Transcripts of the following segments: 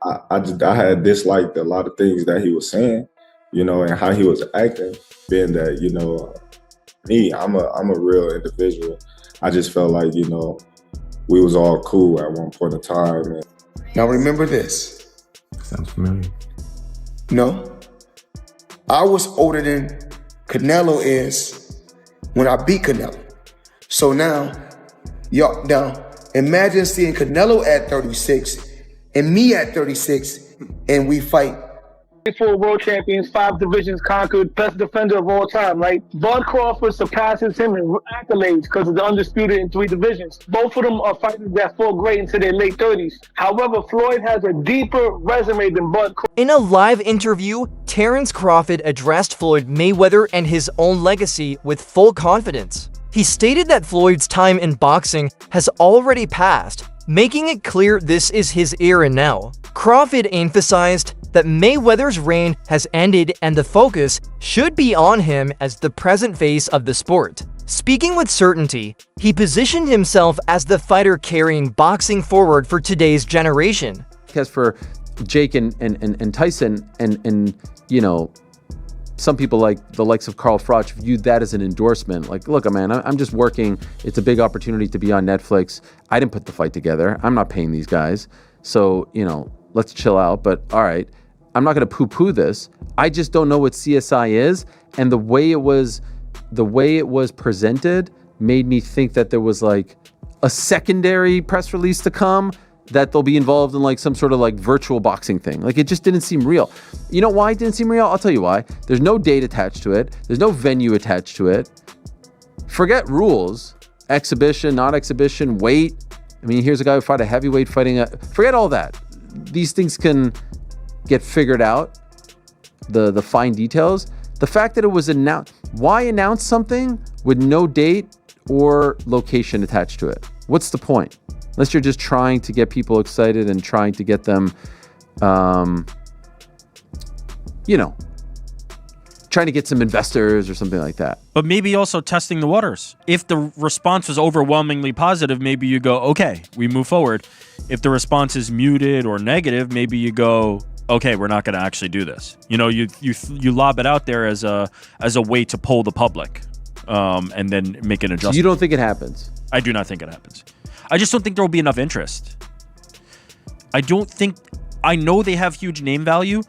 I had disliked a lot of things that he was saying, and how he was acting, being that, me, I'm a real individual. I just felt like, we was all cool at one point in time. And now remember this. Sounds familiar. No. I was older than Canelo is when I beat Canelo. So now imagine seeing Canelo at 36 and me at 36 and we fight. 4 world champions, 5 divisions conquered, best defender of all time, right? Bud Crawford surpasses him in accolades because of the undisputed in 3 divisions. Both of them are fighters that fought great into their late 30s. However, Floyd has a deeper resume than Bud Crawford. In a live interview, Terence Crawford addressed Floyd Mayweather and his own legacy with full confidence. He stated that Floyd's time in boxing has already passed, making it clear this is his era now. Crawford emphasized that Mayweather's reign has ended and the focus should be on him as the present face of the sport. Speaking with certainty, he positioned himself as the fighter carrying boxing forward for today's generation. Because for Jake and Tyson and some people like the likes of Carl Froch viewed that as an endorsement. Like, look, man, I'm just working. It's a big opportunity to be on Netflix. I didn't put the fight together. I'm not paying these guys. So, let's chill out. But all right, I'm not going to poo-poo this. I just don't know what CSI is. And the way it was presented made me think that there was like a secondary press release to come, that they'll be involved in like some sort of like virtual boxing thing. Like, it just didn't seem real. You know why it didn't seem real? I'll tell you why. There's no date attached to it. There's no venue attached to it. Forget rules, exhibition, not exhibition, weight. I mean, here's a guy who fought a heavyweight fighting forget all that. These things can get figured out, the fine details. The fact that it was announced, why announce something with no date or location attached to it? What's the point? Unless you're just trying to get people excited and trying to get them, trying to get some investors or something like that. But maybe also testing the waters. If the response was overwhelmingly positive, maybe you go, okay, we move forward. If the response is muted or negative, maybe you go, okay, we're not going to actually do this. You lob it out there as a way to poll the public, and then make an adjustment. So you don't think it happens? I do not think it happens. I just don't think there will be enough interest. I know they have huge name value.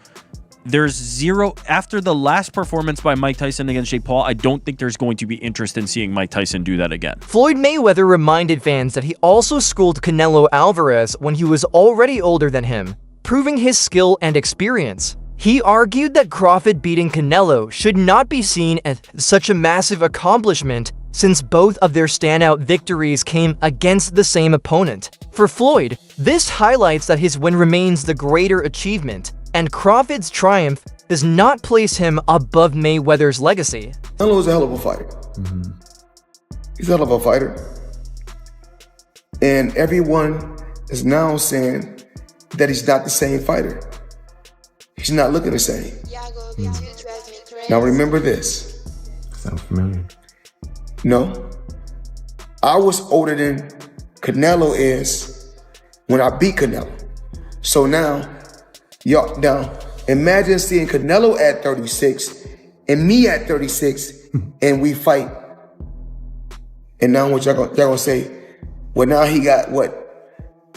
There's zero, after the last performance by Mike Tyson against Jake Paul, I don't think there's going to be interest in seeing Mike Tyson do that again. Floyd Mayweather reminded fans that he also schooled Canelo Alvarez when he was already older than him, proving his skill and experience. He argued that Crawford beating Canelo should not be seen as such a massive accomplishment since both of their standout victories came against the same opponent. For Floyd, this highlights that his win remains the greater achievement, and Crawford's triumph does not place him above Mayweather's legacy. Canelo is a hell of a fighter. Mm-hmm. He's a hell of a fighter. And everyone is now saying that he's not the same fighter. He's not looking the same. Now remember this. Sounds familiar. No. I was older than Canelo is when I beat Canelo. So now imagine seeing Canelo at 36 and me at 36 and we fight. And now what y'all gonna say? Well, now he got what?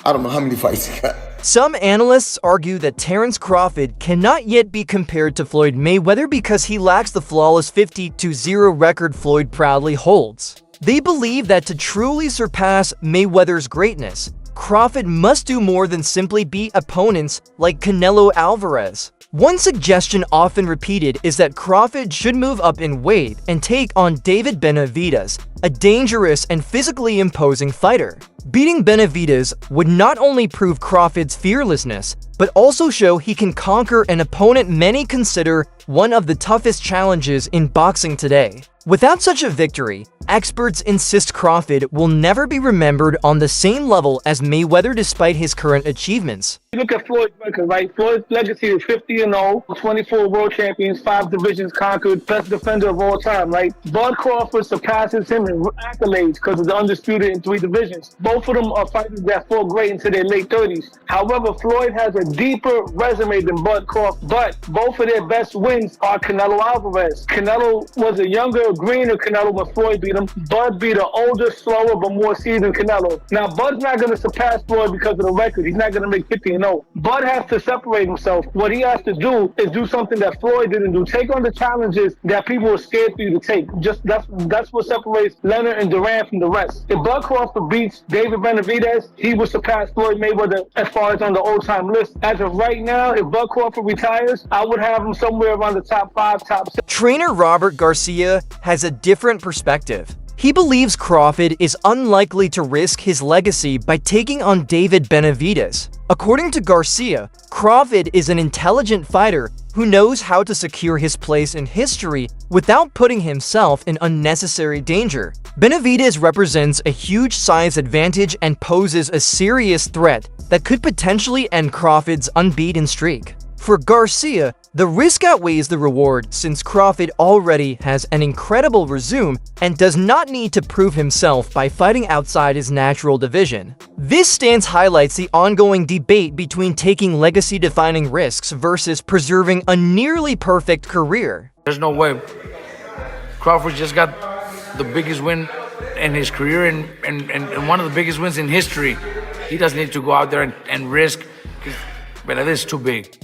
I don't know how many fights he got. Some analysts argue that Terence Crawford cannot yet be compared to Floyd Mayweather because he lacks the flawless 50-0 record Floyd proudly holds. They believe that to truly surpass Mayweather's greatness, Crawford must do more than simply beat opponents like Canelo Alvarez. One suggestion often repeated is that Crawford should move up in weight and take on David Benavidez, a dangerous and physically imposing fighter. Beating Benavidez would not only prove Crawford's fearlessness, but also show he can conquer an opponent many consider one of the toughest challenges in boxing today. Without such a victory, experts insist Crawford will never be remembered on the same level as Mayweather despite his current achievements. You look at Floyd's record, right? Floyd's legacy is 50-0, 24 world champions, 5 divisions conquered, best defender of all time, right? Bud Crawford surpasses him in accolades because of the undisputed in 3 divisions. Both of them are fighters that fought great into their late 30s. However, Floyd has a deeper resume than Bud Crawford, but both of their best wins are Canelo Alvarez. Canelo was a younger, greener Canelo when Floyd beat him. Bud beat an older, slower, but more seasoned Canelo. Now, Bud's not going to surpass Floyd because of the record. He's not going to make 50-0. Bud has to separate himself. What he has to do is do something that Floyd didn't do. Take on the challenges that people are scared for you to take. Just that's what separates Leonard and Duran from the rest. If Bud Crawford beats David Benavidez, he will surpass Floyd Mayweather as far as on the all-time list. As of right now, if Bud Crawford retires, I would have him somewhere around the top 5, top 6. Trainer Robert Garcia has a different perspective. He believes Crawford is unlikely to risk his legacy by taking on David Benavidez. According to Garcia, Crawford is an intelligent fighter who knows how to secure his place in history without putting himself in unnecessary danger. Benavidez represents a huge size advantage and poses a serious threat that could potentially end Crawford's unbeaten streak. For Garcia, the risk outweighs the reward since Crawford already has an incredible resume and does not need to prove himself by fighting outside his natural division. This stance highlights the ongoing debate between taking legacy-defining risks versus preserving a nearly perfect career. There's no way. Crawford just got the biggest win in his career and one of the biggest wins in history. He doesn't need to go out there and risk. But it is too big,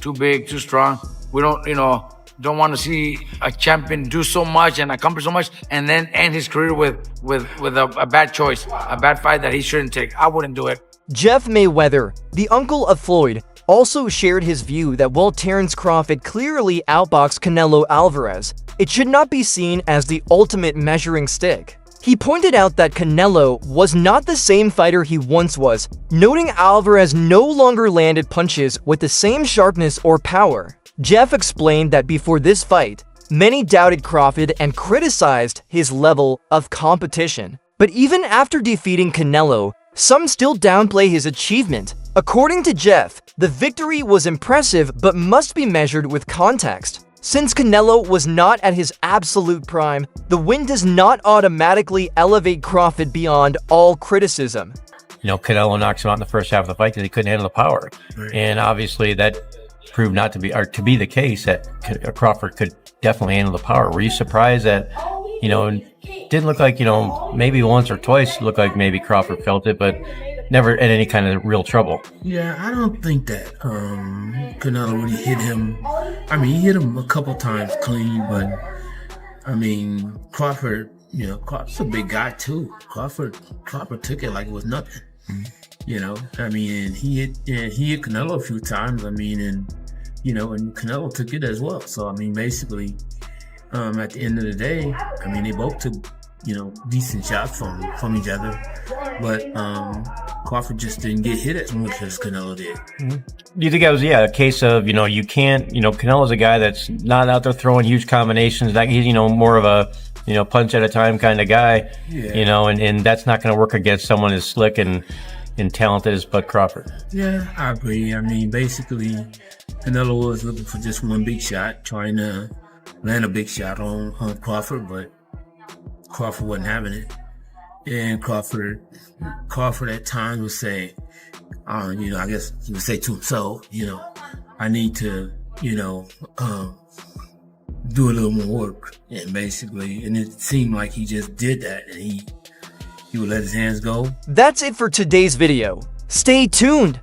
too strong. We don't want to see a champion do so much and accomplish so much and then end his career with a bad choice, a bad fight that he shouldn't take. I wouldn't do it. Jeff Mayweather, the uncle of Floyd, also shared his view that while Terence Crawford clearly outboxed Canelo Alvarez, it should not be seen as the ultimate measuring stick. He pointed out that Canelo was not the same fighter he once was, noting Alvarez no longer landed punches with the same sharpness or power. Jeff explained that before this fight, many doubted Crawford and criticized his level of competition. But even after defeating Canelo, some still downplay his achievement. According to Jeff, the victory was impressive but must be measured with context. Since Canelo was not at his absolute prime, the win does not automatically elevate Crawford beyond all criticism. You know, Canelo knocks him out in the first half of the fight because he couldn't handle the power. Right. And obviously that proved not to be, or to be the case, that Crawford could definitely handle the power. Were you surprised that, you know, it didn't look like, you know, maybe once or twice it looked like maybe Crawford felt it, but never in any kind of real trouble? Yeah, I don't think that Canelo really hit him. I mean, he hit him a couple times clean, but I mean, Crawford, you know, Crawford's a big guy too. Crawford took it like it was nothing. You know, I mean, and he hit Canelo a few times. I mean, and you know, and Canelo took it as well. So I mean, basically, at the end of the day, I mean, they both took, you know, decent shots from each other, but Crawford just didn't get hit as much as Canelo did. Mm-hmm. Do you think that was, a case of, you know, you can't, you know, Canelo's a guy that's not out there throwing huge combinations, that he's, you know, more of a, you know, punch at a time kind of guy, you know, and that's not going to work against someone as slick and talented as Bud Crawford. Yeah, I agree. I mean, basically, Canelo was looking for just one big shot, trying to land a big shot on Crawford, but Crawford wasn't having it. And Crawford at times would say, you know, I guess he would say to himself, you know, I need to, you know, do a little more work. And basically, and it seemed like he just did that, and he would let his hands go. That's it for today's video. Stay tuned.